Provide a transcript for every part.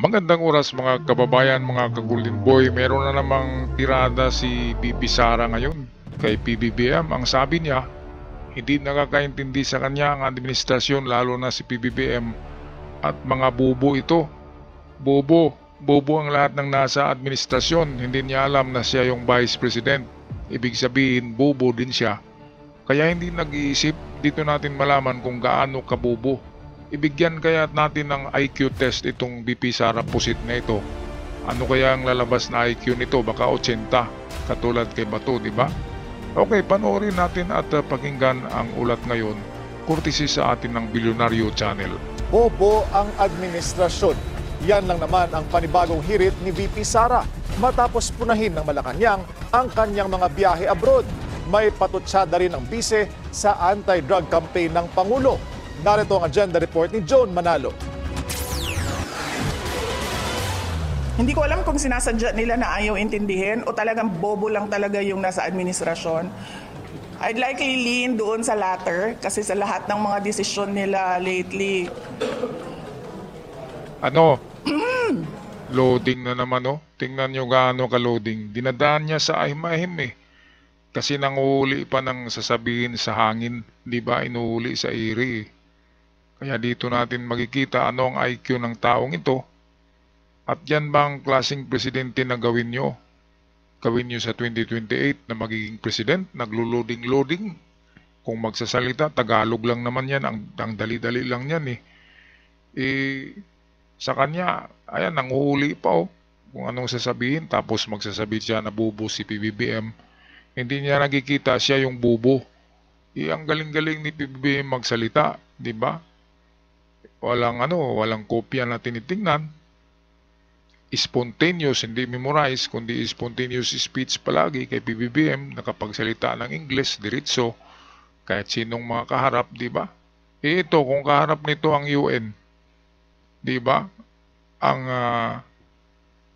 Magandang oras mga kababayan, mga ka-Golden Boy. Meron na namang tirada si BP Sara ngayon kay PBBM. Ang sabi niya, hindi nakakaintindi sa kanya ang administrasyon, lalo na si PBBM at mga bobo ito. Bobo ang lahat ng nasa administrasyon. Hindi niya alam na siya yung Vice President. Ibig sabihin, bobo din siya. Kaya hindi nag-iisip. Dito natin malaman kung gaano kabobo. Ibigyan kaya natin ng IQ test itong BP Sara Pusit na ito. Ano kaya ang lalabas na IQ nito? Baka 80, katulad kay Bato, di ba? Okay, panoorin natin at pakinggan ang ulat ngayon, courtesy sa atin ng Bilyonaryo Channel. Bobo ang administrasyon. Yan lang naman ang panibagong hirit ni VP Sara matapos punahin ng Malacanang ang kanyang mga biyahe abroad. May patutsada rin ang bise sa anti-drug campaign ng Pangulo. Narito ang agenda report ni John Manalo. Hindi ko alam kung sinasadya nila na ayaw intindihin o talagang bobo lang talaga yung nasa administrasyon. I'd likely lean doon sa latter kasi sa lahat ng mga desisyon nila lately. Loading na naman Tingnan nyo gaano ka-loading. Dinadaan niya sa ahim-ahim Kasi nanguhuli pa ng sasabihin sa hangin. Di ba inuhuli sa iri Kaya dito natin makikita ano ang IQ ng taong ito. At yan ba ang klaseng presidente na gawin nyo? Gawin nyo sa 2028 na magiging president, naglo-loading-loading. Kung magsasalita, Tagalog lang naman yan, ang dali-dali lang yan sa kanya, ayan, nanguhuli pa kung anong sasabihin, tapos magsasabi siya na bubo si PBBM. Hindi niya nakikita siya yung bubo. Ang galing-galing ni PBBM magsalita, di ba? Walang kopya na tinitingnan. Spontaneous, hindi memorize, kundi spontaneous speech palagi kay PBBM, nakapagsalita ng English, diretso, kahit sinong mga kaharap, di ba? Ito, kung kaharap nito ang UN, di ba? Ang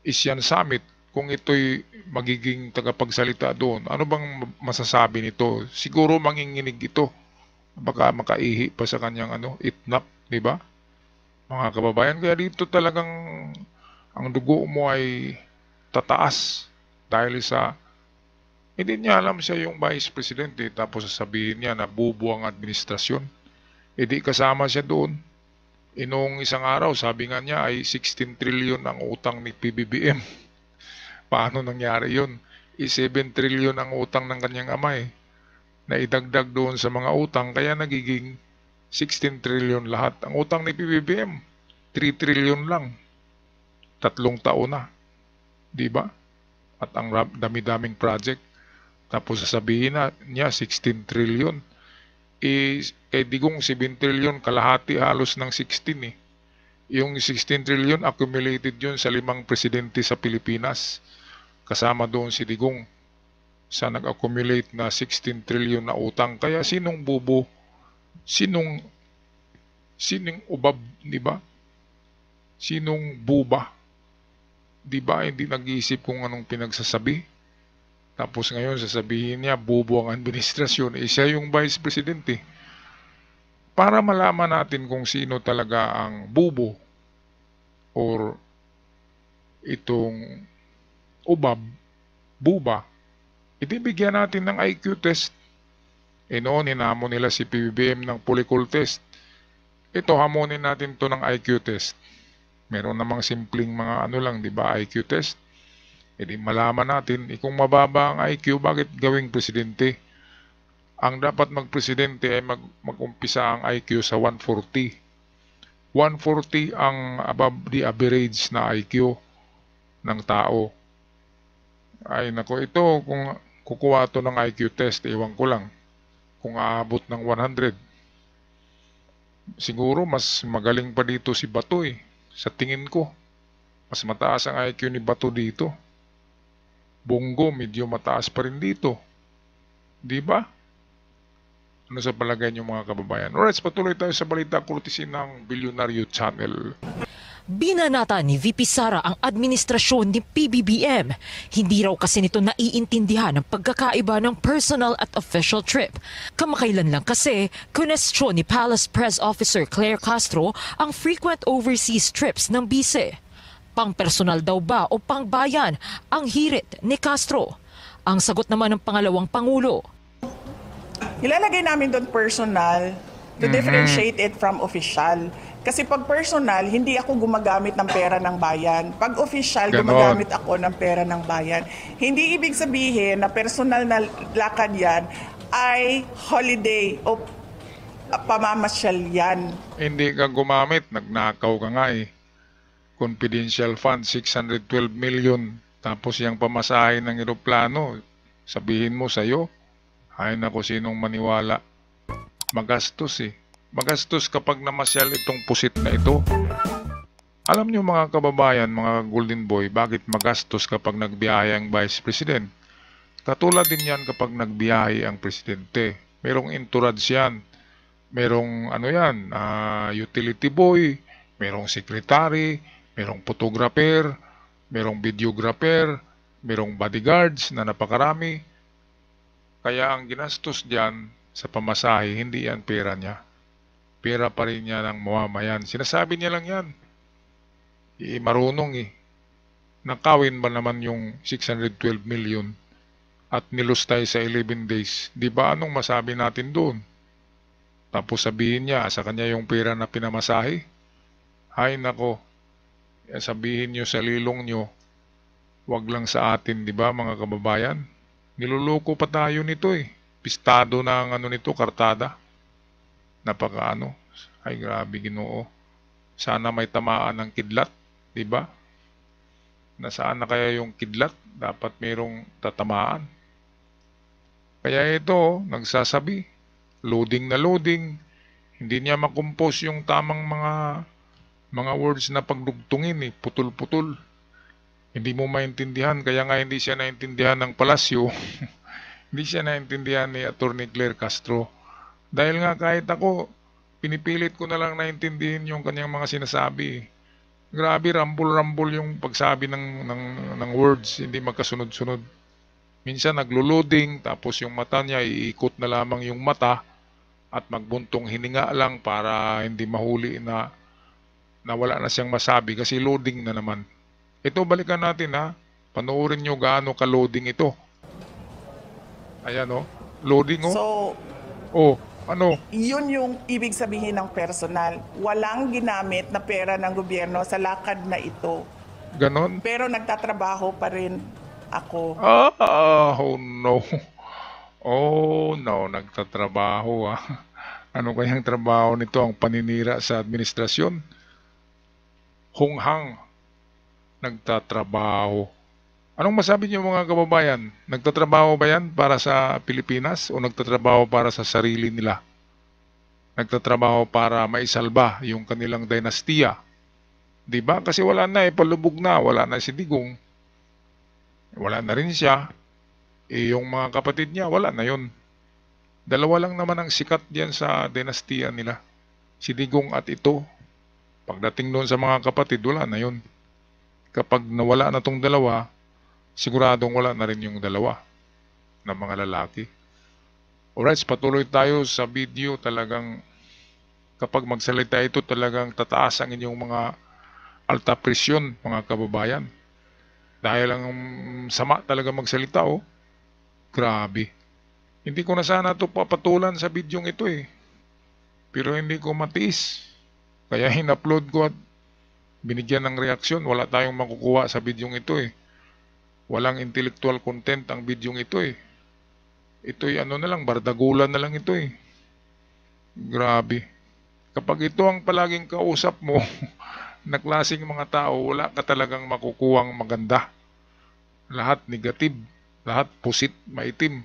ASEAN Summit, kung ito'y magiging tagapagsalita doon, ano bang masasabi nito? Siguro manginginig ito. Baka makaihi pa sa kanyang itnap, di ba? Mga kababayan, kaya dito talagang ang dugo mo ay tataas dahil sa hindi niya alam siya yung Vice President tapos sasabihin niya na bubo ang administrasyon. Hindi kasama siya doon. Noong isang araw, sabi nga niya ay 16 trillion ang utang ni PBBM. Paano nangyari yun? 7 trillion ang utang ng kanyang ama na idagdag doon sa mga utang, kaya nagiging 16 trillion lahat. Ang utang ni PBBM, 3 trillion lang. 3 taon na. Di ba? At ang dami-daming project. Tapos sasabihin niya 16 trillion. Kay Digong 7 trillion, kalahati halos ng 16 Yung 16 trillion, accumulated yun sa 5 presidente sa Pilipinas. Kasama doon si Digong sa nag-accumulate na 16 trillion na utang. Kaya sinong bubo? Sinong ubab, di ba? Sinong buba? Di ba hindi nag-iisip kung anong pinagsasabi? Tapos ngayon sasabihin niya bubo ang administrasyon. Siya yung Vice President Para malaman natin kung sino talaga ang bubo or itong ubab, buba, ibibigyan natin ng IQ test. Noon, hinamon nila si PBBM ng Polycol test. Ito, hamonin natin to ng IQ test. Meron namang simpleng mga lang, di ba, IQ test. Malaman natin, kung mababa ang IQ, bakit gawing presidente? Ang dapat magpresidente ay mag-umpisa ang IQ sa 140. 140 ang above the average na IQ ng tao. Ay nako, ito kung kukuha to ng IQ test, ewan ko lang kung aabot ng 100. Siguro mas magaling pa dito si Bato sa tingin ko. Mas mataas ang IQ ni Bato dito. Bongo medyo mataas pa rin dito. Di ba? Ano sa palagay niyo mga kababayan? Alright, patuloy tayo sa balita courtesy ng Bilyonaryo Channel. Binanata ni VP Sara ang administrasyon ni PBBM. Hindi raw kasi nito naiintindihan ang pagkakaiba ng personal at official trip. Kamakailan lang kasi, kunestyon ni Palace Press Officer Claire Castro ang frequent overseas trips ng bise. Pang-personal daw ba o pang-bayan ang hirit ni Castro? Ang sagot naman ng pangalawang Pangulo. Ilalagay namin doon personal to differentiate it from official. Kasi pag personal, hindi ako gumagamit ng pera ng bayan. Pag official, Ganon. gumagamit ako ng pera ng bayan. Hindi ibig sabihin na personal na lakad yan ay holiday o pamamasyal yan. Hindi ka gumamit, nagnakaw ka nga eh. Confidential fund, 612 million. Tapos yung pamasahe ng eroplano, sabihin mo sa'yo, ay nako, sinong maniwala. Magastos eh. Magastos kapag namasyal itong pusit na ito. Alam nyo mga kababayan, mga golden boy, bakit magastos kapag nagbiyahe ang vice president? Katulad din yan kapag nagbiyahe ang presidente. Merong entourage yan. Merong ano yan, utility boy, merong secretary, merong photographer, merong videographer, merong bodyguards na napakarami. Kaya ang ginastos dyan sa pamasahe, hindi yan pera niya. Pera pa rin niya ng mamamayan. Sinasabi niya lang yan. Marunong eh. Nakawin ba naman yung 612 million at nilustay sa 11 days? Di ba anong masabi natin doon? Tapos sabihin niya sa kanya yung pera na pinamasahe? Ay nako, sabihin niyo sa lilong niyo, wag lang sa atin, di ba mga kababayan? Niluloko pa tayo nito eh. Pistado na ang ano nito, kartada. Napakaano. Ay grabe Ginoo. Sana may tamaan ng kidlat, di ba? Nasaan na kaya yung kidlat? Dapat mayroong tatamaan. Kaya ito, nagsasabi, loading na loading. Hindi niya makompose yung tamang mga words na pagdugtungin eh. Putol-putol. Hindi mo maintindihan. Kaya nga hindi siya naintindihan ng palasyo. Hindi siya naintindihan ni Atty. Claire Castro. Dahil nga kahit ako, pinipilit ko na lang naintindihin yung kanyang mga sinasabi. Grabe, rambol-rambol yung pagsabi ng words. Hindi magkasunod-sunod. Minsan naglo-loading, tapos yung mata niya, iikot na lamang yung mata at magbuntong hininga lang para hindi mahuli na wala na siyang masabi kasi loading na naman. Ito, balikan natin ha. Panoorin nyo gaano ka-loading ito. Ayan o. Loading o. So, Oh, ano? yun yung ibig sabihin ng personal. Walang ginamit na pera ng gobyerno sa lakad na ito. Ganon? Pero nagtatrabaho pa rin ako. Oh no. Oh no, nagtatrabaho ah. Ano kayang trabaho nito ang paninira sa administrasyon? Hunghang. Nagtatrabaho. Anong masabi niyo mga kababayan? Nagtatrabaho ba yan para sa Pilipinas o nagtatrabaho para sa sarili nila? Nagtatrabaho para maisalba yung kanilang dinastiya. Diba? Kasi wala na eh, palubog na. Wala na si Digong. Wala na rin siya. Eh yung mga kapatid niya, wala na yun. Dalawa lang naman ang sikat diyan sa dinastiya nila. Si Digong at ito. Pagdating doon sa mga kapatid, wala na yun. Kapag nawala na tong dalawa, siguradong wala na rin yung dalawa na mga lalaki. Alright, patuloy tayo sa video. Talagang kapag magsalita ito, talagang tataas ang inyong mga alta presyon, mga kababayan. Dahil ang sama talaga magsalita, oh. Grabe. Hindi ko na sana ito papatulan sa bidyong ito eh. Pero hindi ko matiis. Kaya in-upload ko at binigyan ng reaksyon. Wala tayong makukuha sa bidyong ito eh. Walang intellectual content ang bidyong ito eh. Ito'y ano na lang, bardagulan na lang ito eh. Grabe. Kapag ito ang palaging kausap mo na klaseng mga tao, wala ka talagang makukuhang maganda. Lahat negative, lahat pusit, maitim.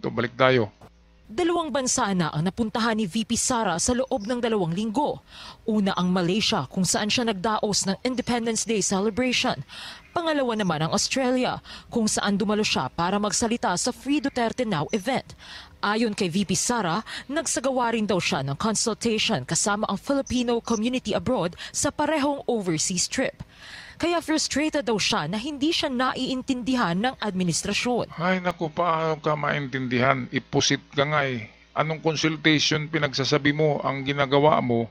Ito, balik tayo. Dalawang bansa na ang napuntahan ni VP Sara sa loob ng 2 linggo. Una ang Malaysia kung saan siya nagdaos ng Independence Day celebration. Pangalawa naman ang Australia kung saan dumalo siya para magsalita sa Free Duterte Now event. Ayon kay VP Sara, nagsagawa rin daw siya ng consultation kasama ang Filipino community abroad sa parehong overseas trip. Kaya frustrated daw siya na hindi siya naiintindihan ng administrasyon. Ay naku, paano ka maintindihan? Ipusit ka nga eh. Anong consultation pinagsasabi mo? Ang ginagawa mo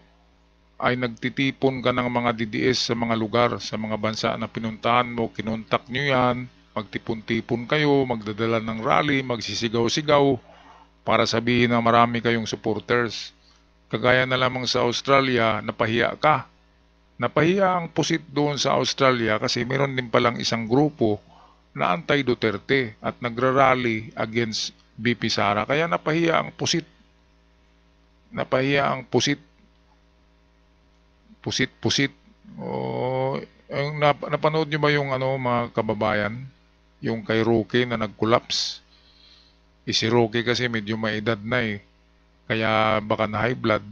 ay nagtitipon ka ng mga DDS sa mga lugar, sa mga bansa na pinuntahan mo, kinontak nyo yan, magtipon-tipon kayo, magdadala ng rally, magsisigaw-sigaw para sabihin na marami kayong supporters. Kagaya na lamang sa Australia, napahiya ka. Napahiya ang pusit doon sa Australia kasi meron din palang isang grupo na anti-Duterte at nagrarally against VP Sara. Kaya napahiya ang pusit. Napahiya ang pusit. Pusit. O, napanood nyo ba yung mga kababayan? Yung kay Roque na nag-collapse. Si Roque kasi medyo may edad na kaya baka na high blood.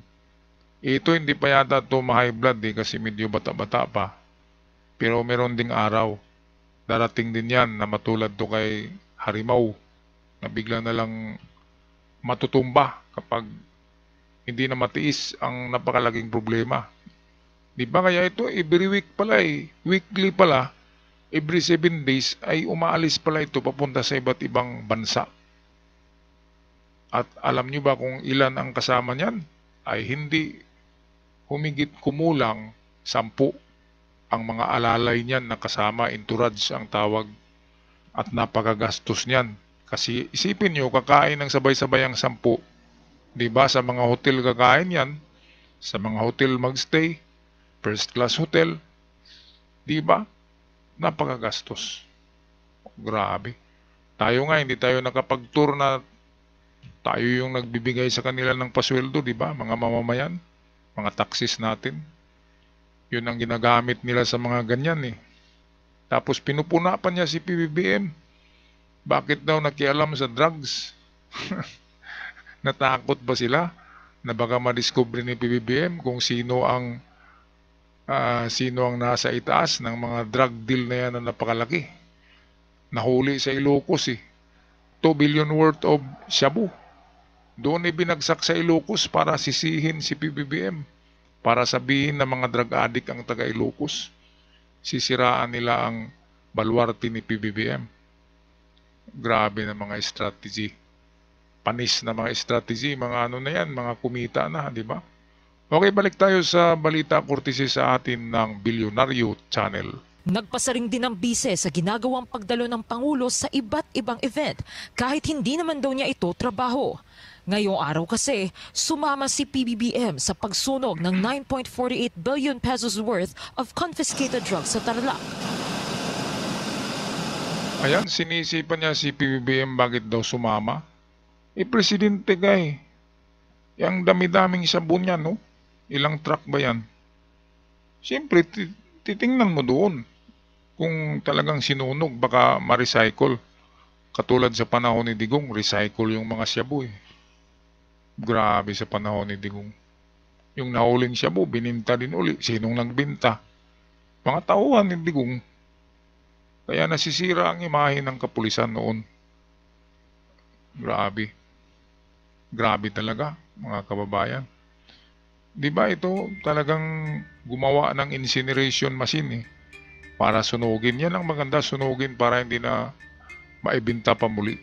Ito hindi pa yata ito ma-high blood kasi medyo bata-bata pa. Pero meron ding araw. Darating din yan na matulad to kay Harimaw na bigla na lang matutumba kapag hindi na matiis ang napakalaking problema. Di ba kaya ito every week pala weekly pala, every 7 days ay umaalis pala ito papunta sa iba't ibang bansa. At alam nyo ba kung ilan ang kasama niyan? Ay hindi humigit kumulang 10 ang mga alalay niyan na kasama, entourage ang tawag. At napakagastos niyan. Kasi isipin nyo, kakain ng sabay-sabay ang 10. Diba sa mga hotel kakain yan, sa mga hotel magstay, first class hotel, diba? Napakagastos. Grabe. Tayo nga, hindi tayo nakapag-tour na tayo yung nagbibigay sa kanila ng pasweldo, diba? Mga mamamayan, mga taxis natin. Yun ang ginagamit nila sa mga ganyan Tapos pinupuna pa niya si PBBM. Bakit daw nakialam sa drugs? Natakot ba sila na baka madiscover ni PBBM kung sino ang nasa itaas ng mga drug deal na yan na napakalaki? Nahuli sa Ilocos 2 billion worth of shabu. Doon binagsak sa Ilocos para sisihin si PBBM. Para sabihin na mga drug addict ang taga Ilocos. Sisiraan nila ang baluarte ni PBBM. Grabe na mga strategy. Panis na mga strategy, mga na yan, mga kumita na, di ba? Okay, balik tayo sa balita courtesy sa atin ng Bilyonaryo Channel. Nagpasaring din ang bise sa ginagawang pagdalo ng Pangulo sa iba't ibang event kahit hindi naman daw niya ito trabaho. Ngayong araw kasi, sumama si PBBM sa pagsunog ng 9.48 billion pesos worth of confiscated drugs sa Tarlac. Ayan, sinisipan niya si PBBM bakit daw sumama. Presidente ka Yang dami-daming sabon yan, no? Ilang truck ba yan? Siyempre, titingnan mo doon. Kung talagang sinunog, baka ma-recycle. Katulad sa panahon ni Digong, recycle yung mga shabu Grabe sa panahon ni Digong. Yung nahuling shabu, bininta din uli. Sinong nagbinta? Mga tauhan ni Digong. Kaya nasisira ang imahe ng kapulisan noon. Grabe. Grabe talaga, mga kababayan. Di ba ito talagang gumawa ng incineration machine para sunugin. Yan ang maganda, sunugin para hindi na maibinta pa muli.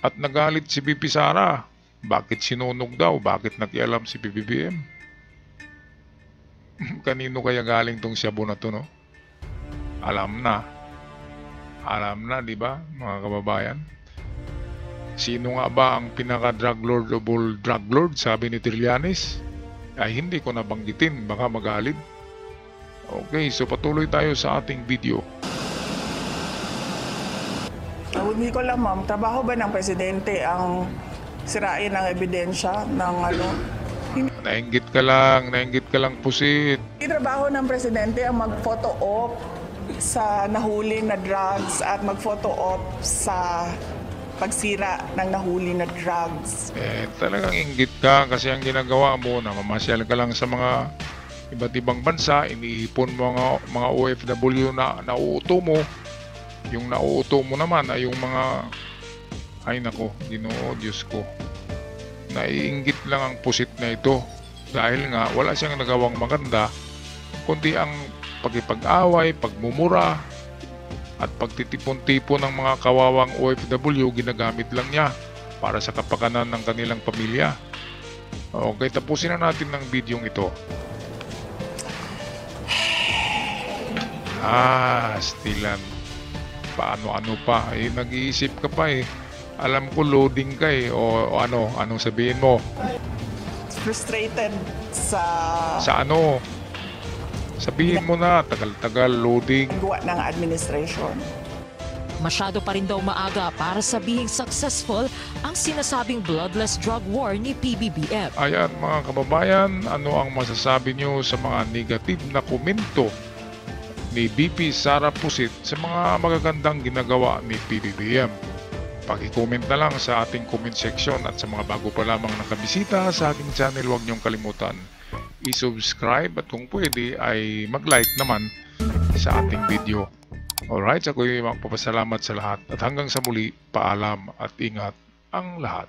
At nagalit si VP Sara. Bakit sinunog daw? Bakit nakialam si PBBM? Kanino kaya galing tong shabu na to, no? Alam na. Alam na, di ba, mga kababayan? Sino nga ba ang pinaka-drug lord of all drug lord, sabi ni Trillanes? Ay hindi ko nabanggitin, baka magalit. Okay, so patuloy tayo sa ating video. Hindi ko lang, ma'am, trabaho ba ng presidente ang sirain ang ebidensya ng Nainggit ka lang pusit. Hindi trabaho ng presidente ang mag-photo op sa nahuli na drugs at mag-photo op sa pagsira ng nahuli na drugs. Talagang inggit ka kasi ang ginagawa mo na mamasyal ka lang sa mga iba't ibang bansa, iniipon mo mga OFW na nauuto mo. Yung nauuto mo naman ay yung mga, ay nako, Ginoo, Diyos ko. Naiinggit lang ang pusit na ito dahil nga wala siyang nagawang maganda kundi ang pagkipag-away, pagmumura at pagtitipon-tipon ng mga kawawang OFW ginagamit lang niya para sa kapakanan ng kanilang pamilya. Okay, tapusin na natin ng bidyong ito. Stilan. Paano-ano pa. Nag-iisip ka pa eh. Alam ko loading ka eh. O anong sabihin mo? Frustrated sa Sa ano? Sabihin mo na, tagal-tagal loading. gawa ng administration. Masyado pa rin daw maaga para sabihing successful ang sinasabing bloodless drug war ni PBBM. Ayan mga kababayan, ano ang masasabi nyo sa mga negative na komento ni VP Sara Pusit sa mga magagandang ginagawa ni PBBM? Paki-comment na lang sa ating comment section at sa mga bago pa lamang nakabisita sa aking channel, huwag niyong kalimutan i-subscribe at kung pwede ay mag-like naman sa ating video. Alright, ako'y magpapasalamat sa lahat at hanggang sa muli, paalam at ingat ang lahat.